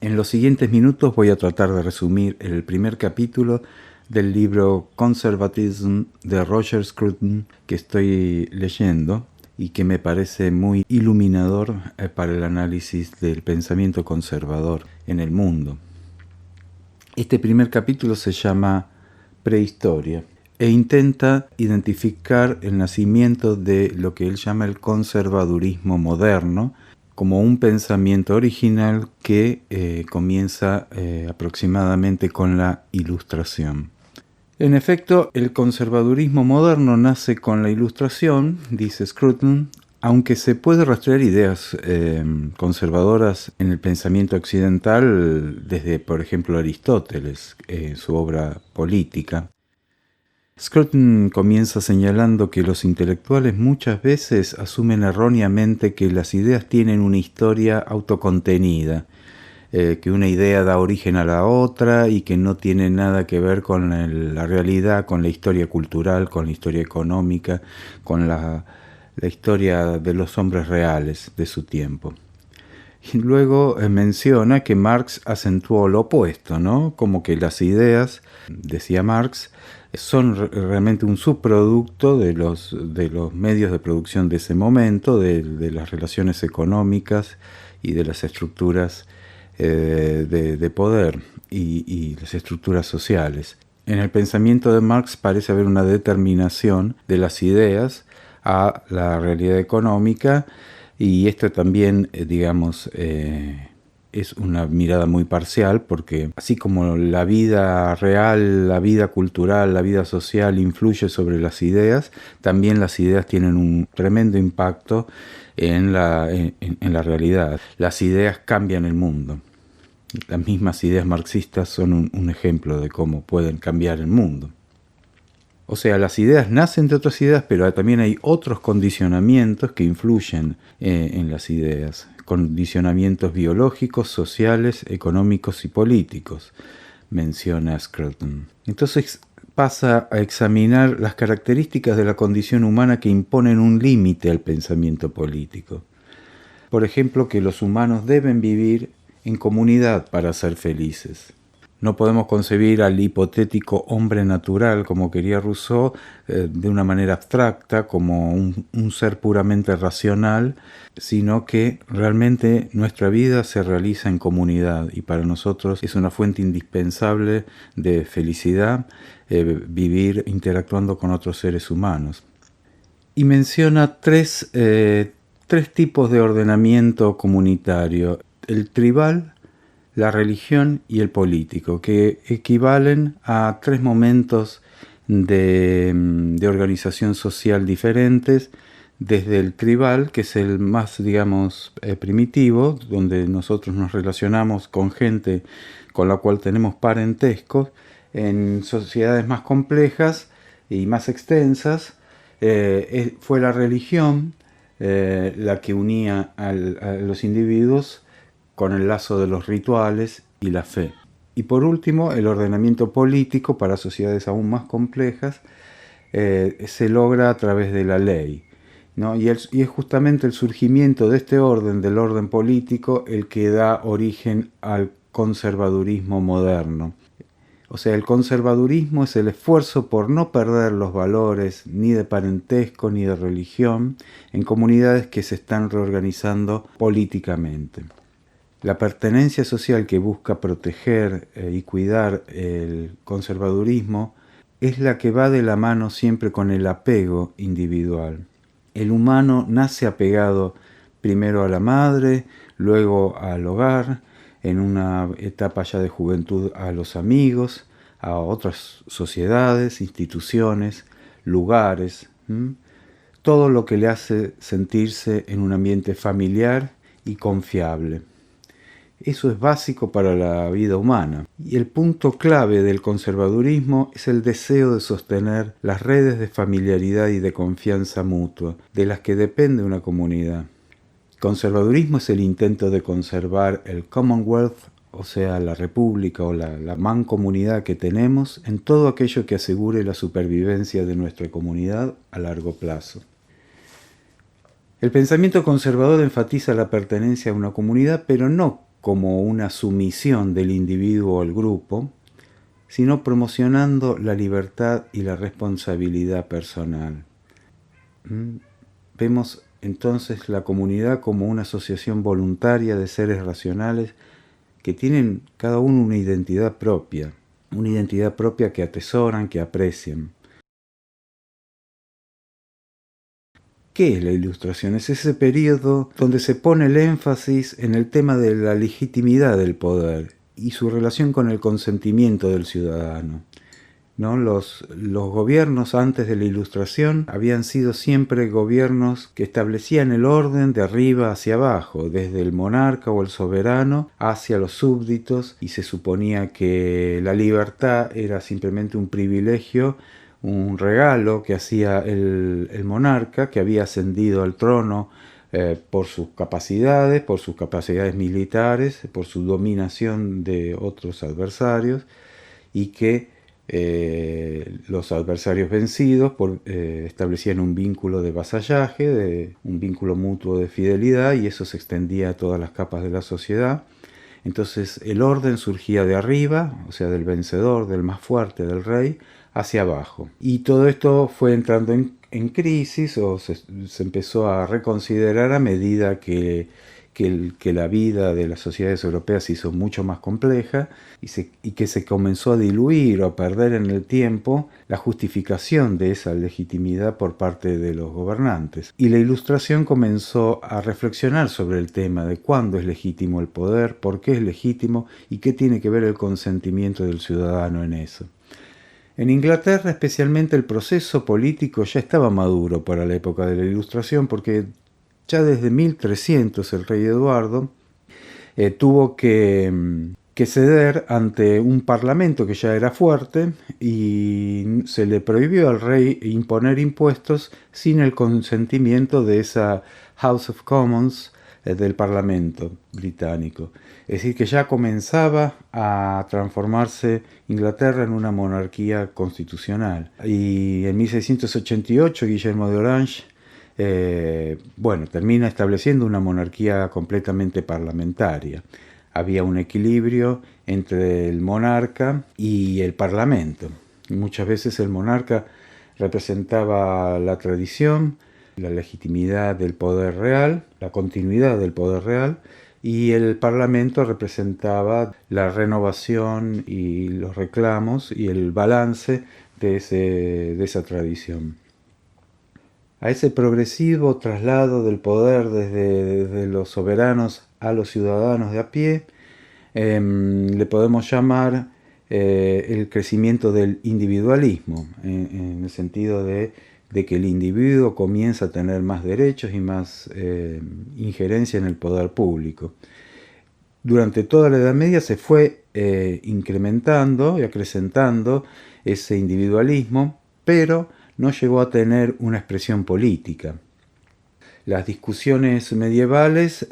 En los siguientes minutos voy a tratar de resumir el primer capítulo del libro Conservatism de Roger Scruton que estoy leyendo y que me parece muy iluminador para el análisis del pensamiento conservador en el mundo. Este primer capítulo se llama Prehistoria e intenta identificar el nacimiento de lo que él llama el conservadurismo moderno como un pensamiento original que comienza aproximadamente con la Ilustración. En efecto, el conservadurismo moderno nace con la Ilustración, dice Scruton, aunque se puede rastrear ideas conservadoras en el pensamiento occidental desde, por ejemplo, Aristóteles, su obra política. Scruton comienza señalando que los intelectuales muchas veces asumen erróneamente que las ideas tienen una historia autocontenida, que una idea da origen a la otra y que no tiene nada que ver con la realidad, con la historia cultural, con la historia económica, con la historia de los hombres reales de su tiempo. Y luego menciona que Marx acentuó lo opuesto, ¿no? Como que las ideas, decía Marx, son realmente un subproducto de los medios de producción de ese momento, de las relaciones económicas y de las estructuras de poder y las estructuras sociales. En el pensamiento de Marx parece haber una determinación de las ideas a la realidad económica, y esto también, es una mirada muy parcial, porque así como la vida real, la vida cultural, la vida social influye sobre las ideas, también las ideas tienen un tremendo impacto en la realidad. Las ideas cambian el mundo. Las mismas ideas marxistas son un ejemplo de cómo pueden cambiar el mundo. O sea, las ideas nacen de otras ideas, pero también hay otros condicionamientos que influyen en las ideas. Condicionamientos biológicos, sociales, económicos y políticos, menciona Scruton. Entonces pasa a examinar las características de la condición humana que imponen un límite al pensamiento político. Por ejemplo, que los humanos deben vivir en comunidad para ser felices. No podemos concebir al hipotético hombre natural, como quería Rousseau, de una manera abstracta, como un ser puramente racional, sino que realmente nuestra vida se realiza en comunidad y para nosotros es una fuente indispensable de felicidad vivir interactuando con otros seres humanos. Y menciona tres tipos de ordenamiento comunitario: el tribal, la religión y el político, que equivalen a tres momentos de organización social diferentes, desde el tribal, que es el más, primitivo, donde nosotros nos relacionamos con gente con la cual tenemos parentescos, en sociedades más complejas y más extensas. Fue la religión la que unía a los individuos con el lazo de los rituales y la fe. Y por último, el ordenamiento político para sociedades aún más complejas se logra a través de la ley, ¿no? Y es justamente el surgimiento de este orden, del orden político, el que da origen al conservadurismo moderno. O sea, el conservadurismo es el esfuerzo por no perder los valores ni de parentesco ni de religión en comunidades que se están reorganizando políticamente. La pertenencia social que busca proteger y cuidar el conservadurismo es la que va de la mano siempre con el apego individual. El humano nace apegado primero a la madre, luego al hogar, en una etapa ya de juventud a los amigos, a otras sociedades, instituciones, lugares, todo lo que le hace sentirse en un ambiente familiar y confiable. Eso es básico para la vida humana. Y el punto clave del conservadurismo es el deseo de sostener las redes de familiaridad y de confianza mutua, de las que depende una comunidad. Conservadurismo es el intento de conservar el Commonwealth, o sea, la república o la mancomunidad que tenemos, en todo aquello que asegure la supervivencia de nuestra comunidad a largo plazo. El pensamiento conservador enfatiza la pertenencia a una comunidad, pero no como una sumisión del individuo al grupo, sino promocionando la libertad y la responsabilidad personal. Vemos entonces la comunidad como una asociación voluntaria de seres racionales que tienen cada uno una identidad propia que atesoran, que aprecian. ¿Qué es la Ilustración? Es ese periodo donde se pone el énfasis en el tema de la legitimidad del poder y su relación con el consentimiento del ciudadano. ¿No? Los gobiernos antes de la Ilustración habían sido siempre gobiernos que establecían el orden de arriba hacia abajo, desde el monarca o el soberano hacia los súbditos, y se suponía que la libertad era simplemente un privilegio, un regalo que hacía el monarca, que había ascendido al trono por sus capacidades militares, por su dominación de otros adversarios, y que los adversarios vencidos establecían un vínculo de vasallaje, un vínculo mutuo de fidelidad, y eso se extendía a todas las capas de la sociedad. Entonces el orden surgía de arriba, o sea, del vencedor, del más fuerte, del rey, hacia abajo. Y todo esto fue entrando en crisis, o se empezó a reconsiderar a medida que la vida de las sociedades europeas se hizo mucho más compleja y que se comenzó a diluir o a perder en el tiempo la justificación de esa legitimidad por parte de los gobernantes. Y la Ilustración comenzó a reflexionar sobre el tema de cuándo es legítimo el poder, por qué es legítimo y qué tiene que ver el consentimiento del ciudadano en eso. En Inglaterra, especialmente, el proceso político ya estaba maduro para la época de la Ilustración, porque ya desde 1300 el rey Eduardo tuvo que ceder ante un parlamento que ya era fuerte, y se le prohibió al rey imponer impuestos sin el consentimiento de esa House of Commons del Parlamento británico. Es decir, que ya comenzaba a transformarse Inglaterra en una monarquía constitucional. Y en 1688 Guillermo de Orange termina estableciendo una monarquía completamente parlamentaria. Había un equilibrio entre el monarca y el parlamento. Y muchas veces el monarca representaba la tradición, la legitimidad del poder real, la continuidad del poder real, y el parlamento representaba la renovación y los reclamos y el balance de esa tradición. A ese progresivo traslado del poder desde los soberanos a los ciudadanos de a pie le podemos llamar el crecimiento del individualismo, en el sentido de que el individuo comienza a tener más derechos y más injerencia en el poder público. Durante toda la Edad Media se fue incrementando y acrecentando ese individualismo, pero no llegó a tener una expresión política. Las discusiones medievales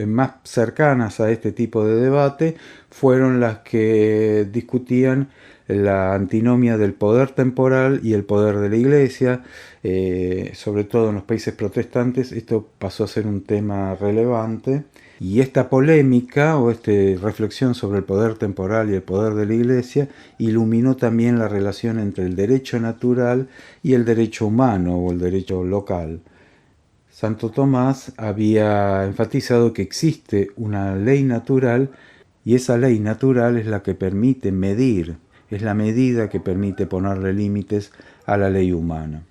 más cercanas a este tipo de debate fueron las que discutían la antinomia del poder temporal y el poder de la Iglesia. Sobre todo en los países protestantes esto pasó a ser un tema relevante, y esta polémica o esta reflexión sobre el poder temporal y el poder de la Iglesia iluminó también la relación entre el derecho natural y el derecho humano o el derecho local. Santo Tomás había enfatizado que existe una ley natural, y esa ley natural es la que permite medir, es la medida que permite ponerle límites a la ley humana.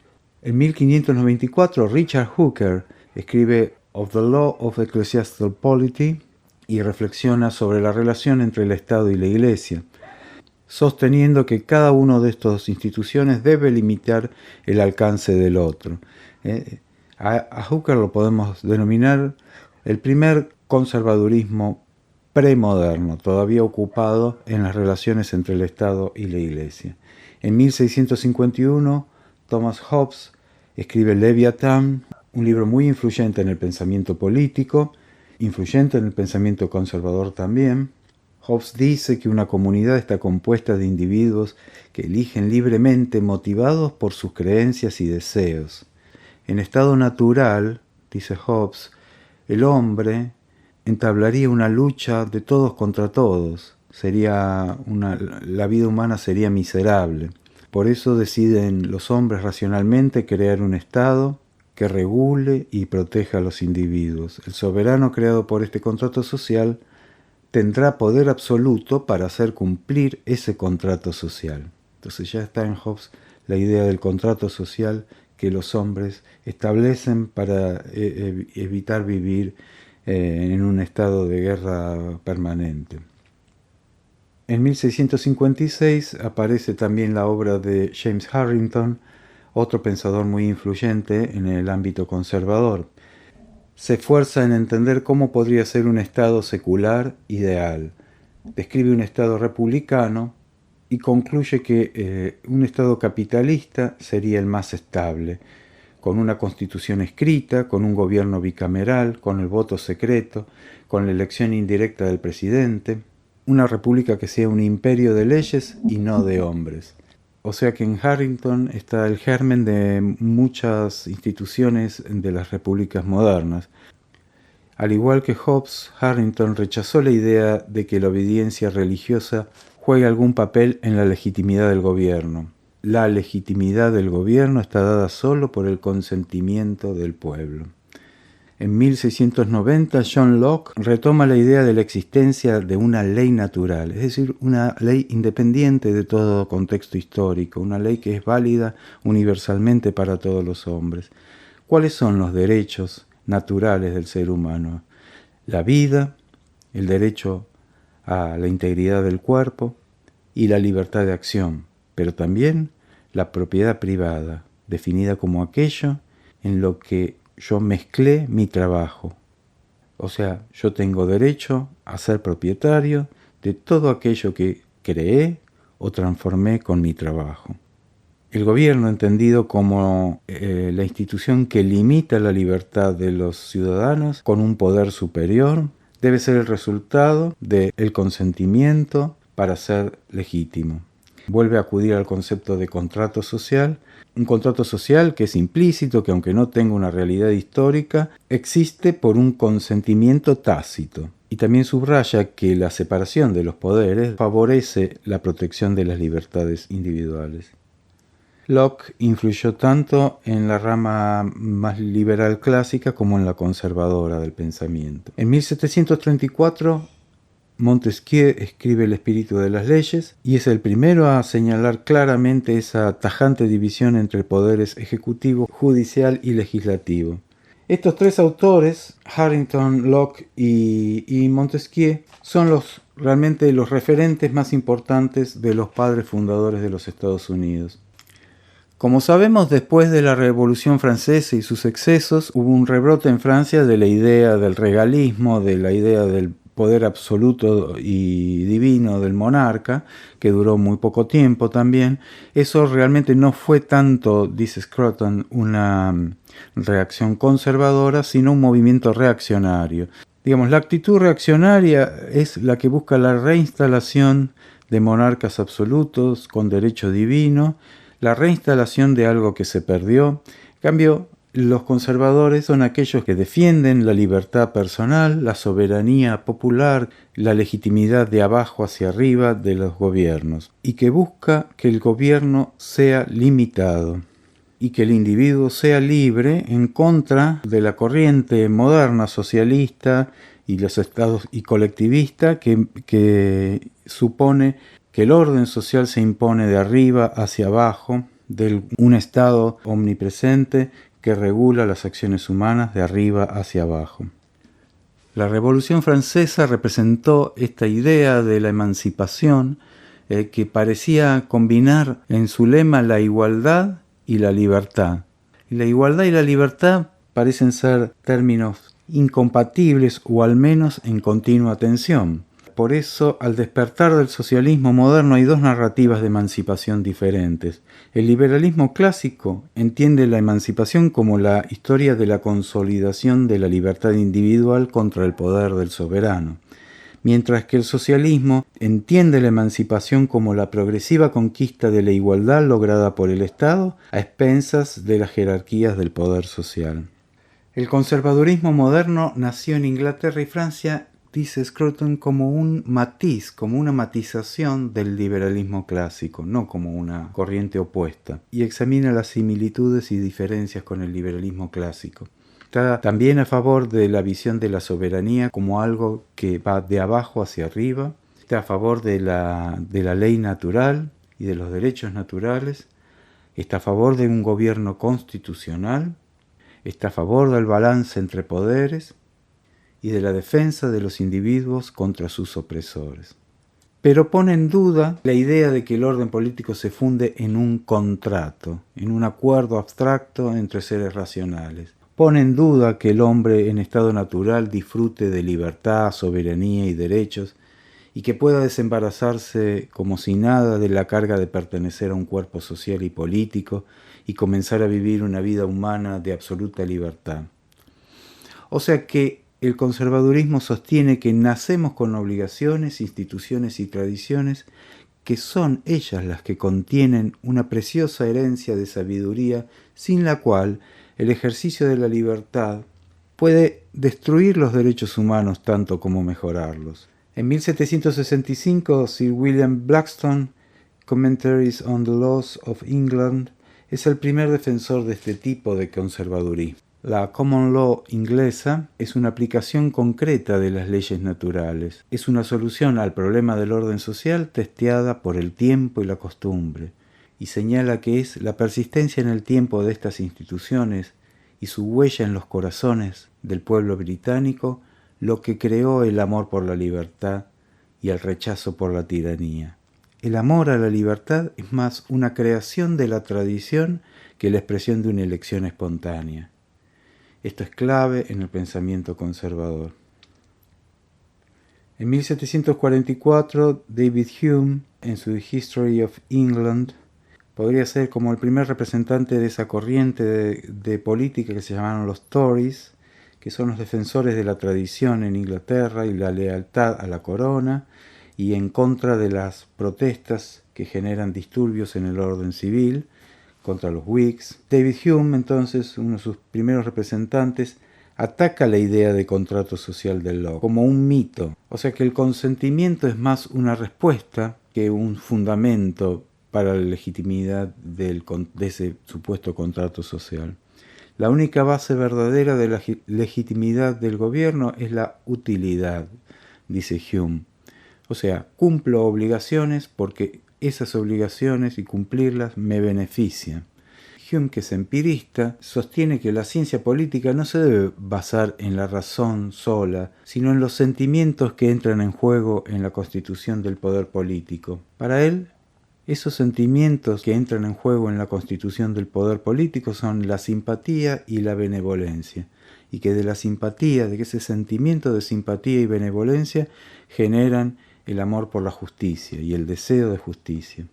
En 1594 Richard Hooker escribe Of the Law of Ecclesiastical Polity y reflexiona sobre la relación entre el Estado y la Iglesia, sosteniendo que cada una de estas instituciones debe limitar el alcance del otro. A Hooker lo podemos denominar el primer conservadurismo premoderno, todavía ocupado en las relaciones entre el Estado y la Iglesia. En 1651, Thomas Hobbes escribe Leviatán, un libro muy influyente en el pensamiento político, influyente en el pensamiento conservador también. Hobbes dice que una comunidad está compuesta de individuos que eligen libremente motivados por sus creencias y deseos. En estado natural, dice Hobbes, el hombre entablaría una lucha de todos contra todos. La vida humana sería miserable. Por eso deciden los hombres racionalmente crear un Estado que regule y proteja a los individuos. El soberano creado por este contrato social tendrá poder absoluto para hacer cumplir ese contrato social. Entonces ya está en Hobbes la idea del contrato social que los hombres establecen para evitar vivir en un estado de guerra permanente. En 1656 aparece también la obra de James Harrington, otro pensador muy influyente en el ámbito conservador. Se esfuerza en entender cómo podría ser un Estado secular ideal. Describe un Estado republicano y concluye que un Estado capitalista sería el más estable, con una constitución escrita, con un gobierno bicameral, con el voto secreto, con la elección indirecta del presidente, una república que sea un imperio de leyes y no de hombres. O sea que en Harrington está el germen de muchas instituciones de las repúblicas modernas. Al igual que Hobbes, Harrington rechazó la idea de que la obediencia religiosa juegue algún papel en la legitimidad del gobierno. La legitimidad del gobierno está dada solo por el consentimiento del pueblo. En 1690, John Locke retoma la idea de la existencia de una ley natural, es decir, una ley independiente de todo contexto histórico, una ley que es válida universalmente para todos los hombres. ¿Cuáles son los derechos naturales del ser humano? La vida, el derecho a la integridad del cuerpo y la libertad de acción, pero también la propiedad privada, definida como aquello en lo que yo mezclé mi trabajo. O sea, yo tengo derecho a ser propietario de todo aquello que creé o transformé con mi trabajo. El gobierno, entendido como la institución que limita la libertad de los ciudadanos con un poder superior, debe ser el resultado del consentimiento para ser legítimo. Vuelve a acudir al concepto de contrato social, un contrato social que es implícito, que aunque no tenga una realidad histórica, existe por un consentimiento tácito. Y también subraya que la separación de los poderes favorece la protección de las libertades individuales. Locke influyó tanto en la rama más liberal clásica como en la conservadora del pensamiento. En 1734, Montesquieu escribe El espíritu de las leyes y es el primero a señalar claramente esa tajante división entre poderes ejecutivo, judicial y legislativo. Estos tres autores, Harrington, Locke y Montesquieu, son realmente los referentes más importantes de los padres fundadores de los Estados Unidos. Como sabemos, después de la Revolución Francesa y sus excesos, hubo un rebrote en Francia de la idea del regalismo, de la idea del poder absoluto y divino del monarca, que duró muy poco tiempo también. Eso realmente no fue tanto, dice Scruton, una reacción conservadora, sino un movimiento reaccionario. Digamos, la actitud reaccionaria es la que busca la reinstalación de monarcas absolutos con derecho divino, la reinstalación de algo que se perdió. En cambio, los conservadores son aquellos que defienden la libertad personal, la soberanía popular, la legitimidad de abajo hacia arriba de los gobiernos, y que busca que el gobierno sea limitado y que el individuo sea libre en contra de la corriente moderna socialista y los estados y colectivista que supone que el orden social se impone de arriba hacia abajo, de un estado omnipresente que regula las acciones humanas de arriba hacia abajo. La Revolución Francesa representó esta idea de la emancipación que parecía combinar en su lema la igualdad y la libertad. Y la igualdad y la libertad parecen ser términos incompatibles o al menos en continua tensión. Por eso, al despertar del socialismo moderno hay dos narrativas de emancipación diferentes. El liberalismo clásico entiende la emancipación como la historia de la consolidación de la libertad individual contra el poder del soberano, mientras que el socialismo entiende la emancipación como la progresiva conquista de la igualdad lograda por el Estado a expensas de las jerarquías del poder social. El conservadurismo moderno nació en Inglaterra y Francia, dice Scruton, como un matiz, como una matización del liberalismo clásico, no como una corriente opuesta, y examina las similitudes y diferencias con el liberalismo clásico. Está también a favor de la visión de la soberanía como algo que va de abajo hacia arriba, está a favor de la ley natural y de los derechos naturales, está a favor de un gobierno constitucional, está a favor del balance entre poderes y de la defensa de los individuos contra sus opresores. Pero pone en duda la idea de que el orden político se funde en un contrato, en un acuerdo abstracto entre seres racionales. Pone en duda que el hombre en estado natural disfrute de libertad, soberanía y derechos, y que pueda desembarazarse como si nada de la carga de pertenecer a un cuerpo social y político y comenzar a vivir una vida humana de absoluta libertad. O sea que el conservadurismo sostiene que nacemos con obligaciones, instituciones y tradiciones que son ellas las que contienen una preciosa herencia de sabiduría sin la cual el ejercicio de la libertad puede destruir los derechos humanos tanto como mejorarlos. En 1765, Sir William Blackstone, Commentaries on the Laws of England, es el primer defensor de este tipo de conservadurismo. La common law inglesa es una aplicación concreta de las leyes naturales. Es una solución al problema del orden social testeada por el tiempo y la costumbre, y señala que es la persistencia en el tiempo de estas instituciones y su huella en los corazones del pueblo británico lo que creó el amor por la libertad y el rechazo por la tiranía. El amor a la libertad es más una creación de la tradición que la expresión de una elección espontánea. Esto es clave en el pensamiento conservador. En 1744, David Hume, en su History of England, podría ser como el primer representante de esa corriente de política que se llamaron los Tories, que son los defensores de la tradición en Inglaterra y la lealtad a la corona, y en contra de las protestas que generan disturbios en el orden civil, contra los Whigs. David Hume, entonces, uno de sus primeros representantes, ataca la idea de contrato social del Locke como un mito, o sea que el consentimiento es más una respuesta que un fundamento para la legitimidad de ese supuesto contrato social. La única base verdadera de la legitimidad del gobierno es la utilidad, dice Hume. O sea, cumplo obligaciones porque esas obligaciones y cumplirlas me benefician. Hume, que es empirista, sostiene que la ciencia política no se debe basar en la razón sola, sino en los sentimientos que entran en juego en la constitución del poder político. Para él, esos sentimientos que entran en juego en la constitución del poder político son la simpatía y la benevolencia, y que de la simpatía, de que ese sentimiento de simpatía y benevolencia generan el amor por la justicia y el deseo de justicia.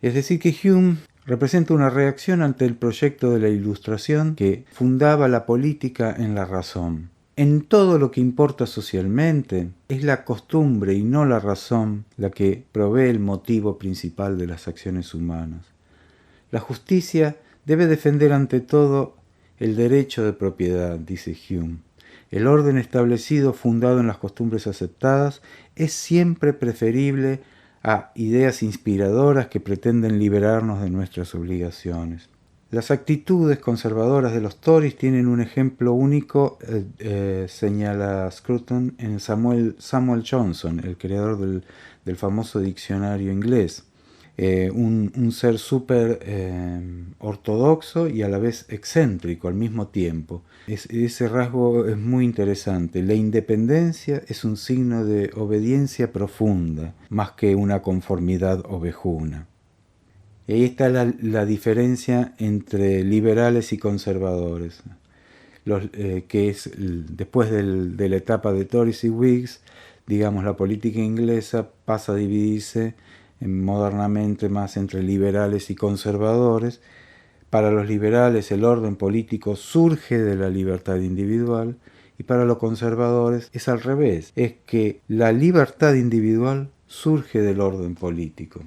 Es decir, que Hume representa una reacción ante el proyecto de la Ilustración que fundaba la política en la razón. En todo lo que importa socialmente, es la costumbre y no la razón la que provee el motivo principal de las acciones humanas. La justicia debe defender ante todo el derecho de propiedad, dice Hume. El orden establecido, fundado en las costumbres aceptadas, es siempre preferible a ideas inspiradoras que pretenden liberarnos de nuestras obligaciones. Las actitudes conservadoras de los Tories tienen un ejemplo único, señala Scruton, en Samuel Johnson, el creador del famoso diccionario inglés. Un ser súper ortodoxo y a la vez excéntrico al mismo tiempo. Ese rasgo es muy interesante. La independencia es un signo de obediencia profunda, más que una conformidad ovejuna. Y ahí está la diferencia entre liberales y conservadores. Que es después de la etapa de Tories y Whigs, digamos, la política inglesa pasa a dividirse modernamente más entre liberales y conservadores. Para los liberales el orden político surge de la libertad individual y para los conservadores es al revés, es que la libertad individual surge del orden político.